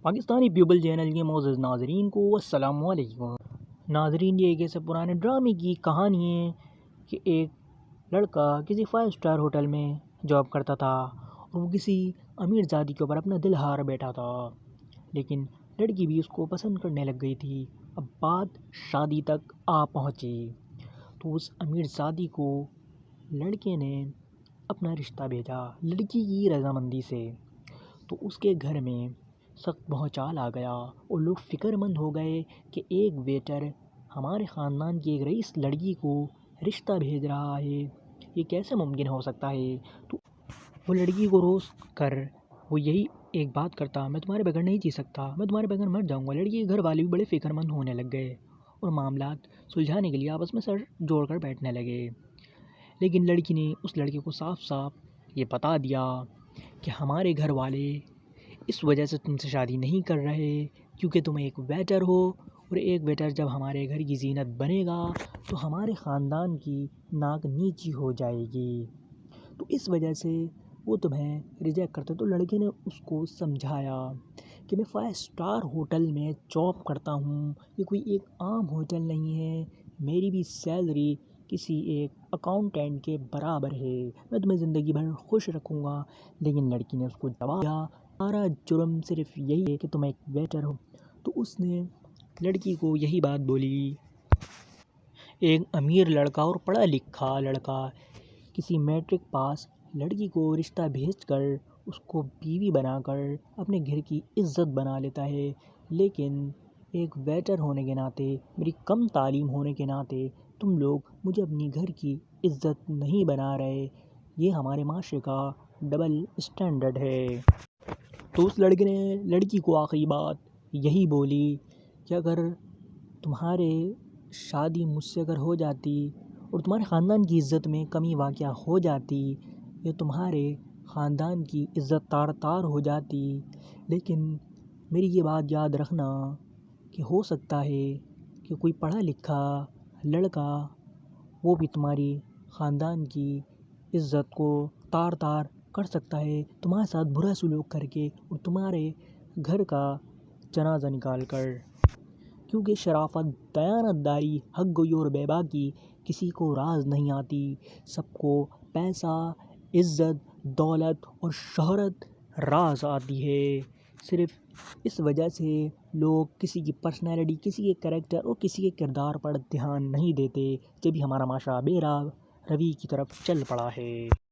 Pakistani people channel کے معزز ناظرین کو السلام علیکم۔ ناظرین، یہ ایک ایسے پرانے ڈرامے کی کہانی ہے کہ ایک لڑکا کسی 5 اسٹار ہوٹل میں جاب کرتا تھا اور وہ کسی امیر زادی کے اوپر اپنا دل ہار بیٹھا تھا، لیکن لڑکی بھی اس کو پسند کرنے لگ گئی تھی۔ اب بات شادی تک آ پہنچی تو اس امیر زادی کو لڑکے نے اپنا رشتہ بھیجا لڑکی کی رضامندی سے، تو اس کے گھر میں سخت بھونچال آ گیا اور لوگ فکر مند ہو گئے کہ ایک ویٹر ہمارے خاندان کی ایک رئیس لڑکی کو رشتہ بھیج رہا ہے، یہ کیسے ممکن ہو سکتا ہے۔ تو وہ لڑکی کو روز کر وہ یہی ایک بات کرتا، میں تمہارے بغیر نہیں جی سکتا، میں تمہارے بغیر مر جاؤں گا۔ لڑکی کے گھر والے بھی بڑے فکر مند ہونے لگ گئے اور معاملات سلجھانے کے لیے آپس میں سر جوڑ کر بیٹھنے لگے، لیکن لڑکی نے اس لڑکے کو صاف صاف یہ بتا دیا کہ ہمارے گھر والے اس وجہ سے تم سے شادی نہیں کر رہے کیونکہ تم ایک ویٹر ہو، اور ایک ویٹر جب ہمارے گھر کی زینت بنے گا تو ہمارے خاندان کی ناک نیچی ہو جائے گی، تو اس وجہ سے وہ تمہیں ریجیکٹ کرتے۔ تو لڑکے نے اس کو سمجھایا کہ میں 5 اسٹار ہوٹل میں جاب کرتا ہوں، یہ کوئی ایک عام ہوٹل نہیں ہے، میری بھی سیلری کسی ایک اکاؤنٹنٹ کے برابر ہے، میں تمہیں زندگی بھر خوش رکھوں گا۔ لیکن لڑکی نے اس کو جواب دیا، تمہارا جرم صرف یہی ہے کہ تم ایک ویٹر ہو۔ تو اس نے لڑکی کو یہی بات بولی۔ ایک امیر لڑکا اور پڑھا لکھا لڑکا کسی میٹرک پاس لڑکی کو رشتہ بھیج کر اس کو بیوی بنا کر اپنے گھر کی عزت بنا لیتا ہے، لیکن ایک ویٹر ہونے کے ناطے، میری کم تعلیم ہونے کے ناطے تم لوگ مجھے اپنی گھر کی عزت نہیں بنا رہے، یہ ہمارے معاشرے کا ڈبل اسٹینڈرڈ ہے۔ تو اس لڑکے نے لڑکی کو آخری بات یہی بولی کہ اگر تمہارے شادی مجھ سے اگر ہو جاتی اور تمہارے خاندان کی عزت میں کمی واقع ہو جاتی یا تمہارے خاندان کی عزت تار تار ہو جاتی، لیکن میری یہ بات یاد رکھنا کہ ہو سکتا ہے کہ کوئی پڑھا لکھا لڑکا وہ بھی تمہاری خاندان کی عزت کو تار تار کر سکتا ہے، تمہارے ساتھ برا سلوک کر کے اور تمہارے گھر کا جنازہ نکال کر، کیونکہ شرافت، دیانت داری، حق گوئی اور بے باکی کسی کو راز نہیں آتی، سب کو پیسہ، عزت، دولت اور شہرت راز آتی ہے۔ صرف اس وجہ سے لوگ کسی کی پرسنالٹی، کسی کے کریکٹر اور کسی کے کردار پر دھیان نہیں دیتے، جبھی ہمارا معاشرہ بے راہ روی کی طرف چل پڑا ہے۔